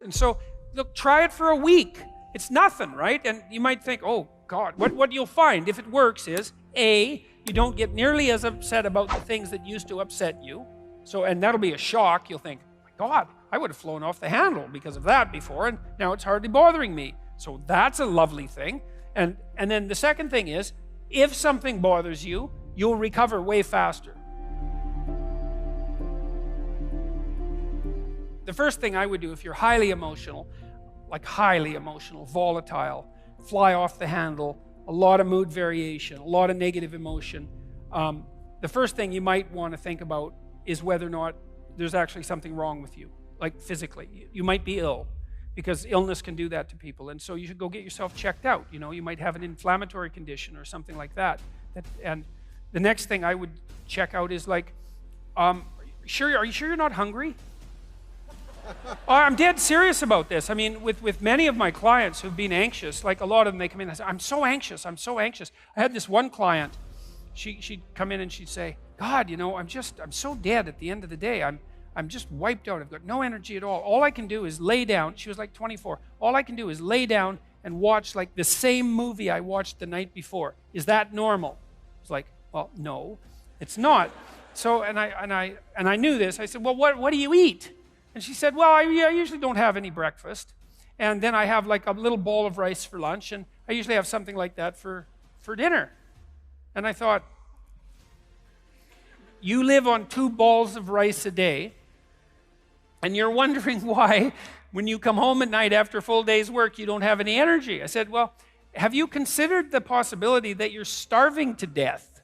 And so, look, try it for a week. It's nothing, right? And you might think, oh, God, what you'll find, if it works, is, A, you don't get nearly as upset about the things that used to upset you. So, and that'll be a shock. You'll think, my God, I would have flown off the handle because of that before, and now it's hardly bothering me. So that's a lovely thing. And then the second thing is, if something bothers you, you'll recover way faster. The first thing I would do if you're highly emotional, volatile, fly off the handle, a lot of mood variation, a lot of negative emotion, the first thing you might want to think about is whether or not there's actually something wrong with you, like physically. You might be ill, because illness can do that to people, and so you should go get yourself checked out. You know, you might have an inflammatory condition or something like that. And the next thing I would check out is like, are you sure you're not hungry? I'm dead serious about this. I mean, with many of my clients who've been anxious, like a lot of them, they come in and say, I'm so anxious. I had this one client, she'd come in and she'd say, God, you know, I'm so dead at the end of the day. I'm just wiped out. I've got no energy at all. All I can do is lay down. She was like 24. All I can do is lay down and watch like the same movie I watched the night before. Is that normal? It's like, well, no, it's not. So, and I knew this. I said, well, what do you eat? And she said, well, I usually don't have any breakfast. And then I have like a little bowl of rice for lunch, and I usually have something like that for dinner. And I thought, you live on 2 balls of rice a day, and you're wondering why, when you come home at night after a full day's work, you don't have any energy. I said, well, have you considered the possibility that you're starving to death?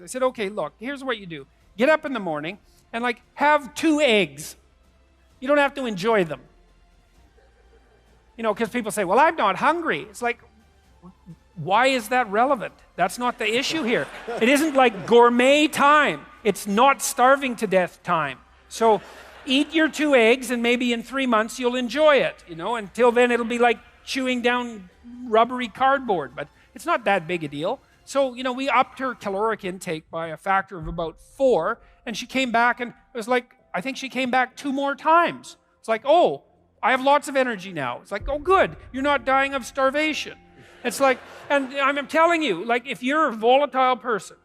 I said, okay, look, here's what you do. Get up in the morning and like have 2 eggs. You don't have to enjoy them. You know, because people say, well, I'm not hungry. It's like, why is that relevant? That's not the issue here. It isn't like gourmet time. It's not starving to death time. So eat your 2 eggs, and maybe in 3 months you'll enjoy it. You know, until then it'll be like chewing down rubbery cardboard, but it's not that big a deal. So, you know, we upped her caloric intake by a factor of about 4, and she came back, and it was like, I think she came back 2 more times. It's like, oh, I have lots of energy now. It's like, oh, good, you're not dying of starvation. It's like, and I'm telling you, like, if you're a volatile person,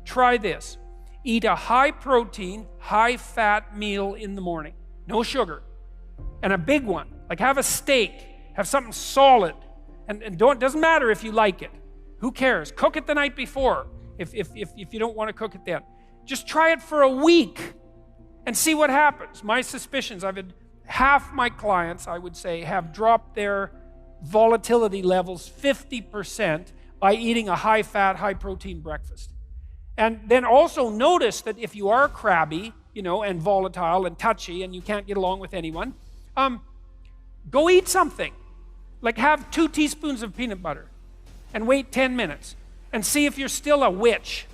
try this. Eat a high-protein, high-fat meal in the morning. No sugar. And a big one. Like, have a steak. Have something solid. And doesn't matter if you like it. Who cares? Cook it the night before if you don't want to cook it then. Just try it for a week and see what happens. My suspicions, I've had half my clients, I would say, have dropped their volatility levels 50% by eating a high-fat, high-protein breakfast. And then also notice that if you are crabby, you know, and volatile and touchy and you can't get along with anyone, go eat something. Like have 2 teaspoons of peanut butter and wait 10 minutes and see if you're still a witch.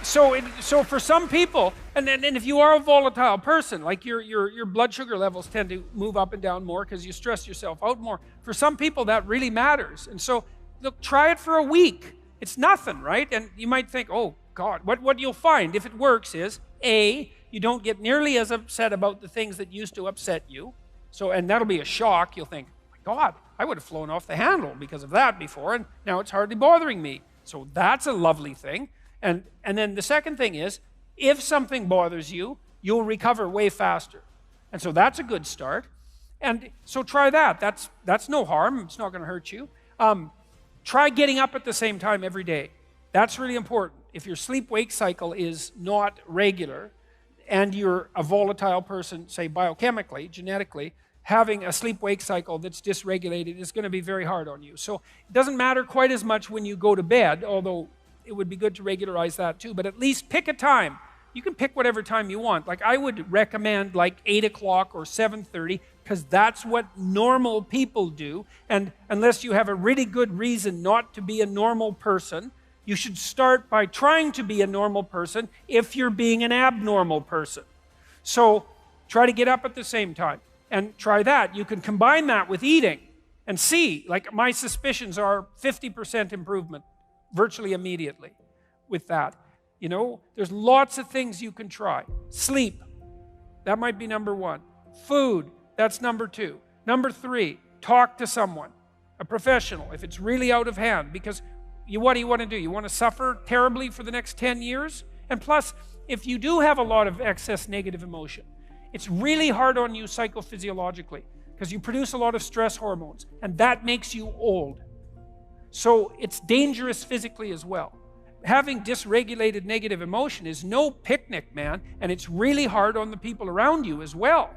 So for some people, and if you are a volatile person, like your blood sugar levels tend to move up and down more because you stress yourself out more. For some people, that really matters. And so, look, try it for a week. It's nothing, right? And you might think, oh, God, what you'll find, if it works, is, A, you don't get nearly as upset about the things that used to upset you. So, and that'll be a shock. You'll think, my God, I would have flown off the handle because of that before, and now it's hardly bothering me. So that's a lovely thing. And then the second thing is, if something bothers you, you'll recover way faster. And so that's a good start. And so try that. That's no harm. It's not going to hurt you. Try getting up at the same time every day. That's really important. If your sleep-wake cycle is not regular, and you're a volatile person, say biochemically, genetically, having a sleep-wake cycle that's dysregulated is going to be very hard on you. So it doesn't matter quite as much when you go to bed, although it would be good to regularize that too, but at least pick a time. You can pick whatever time you want. Like I would recommend like 8 o'clock or 7:30, because that's what normal people do. And unless you have a really good reason not to be a normal person, you should start by trying to be a normal person if you're being an abnormal person. So try to get up at the same time. And try that. You can combine that with eating and see, like my suspicions are 50% improvement virtually immediately with that. You know, there's lots of things you can try. Sleep. That might be number one. Food, that's number two. Number three, talk to someone, a professional, if it's really out of hand. Because what do you want to do? You want to suffer terribly for the next 10 years? And plus, if you do have a lot of excess negative emotion, it's really hard on you psychophysiologically because you produce a lot of stress hormones, and that makes you old. So it's dangerous physically as well. Having dysregulated negative emotion is no picnic, man, and it's really hard on the people around you as well.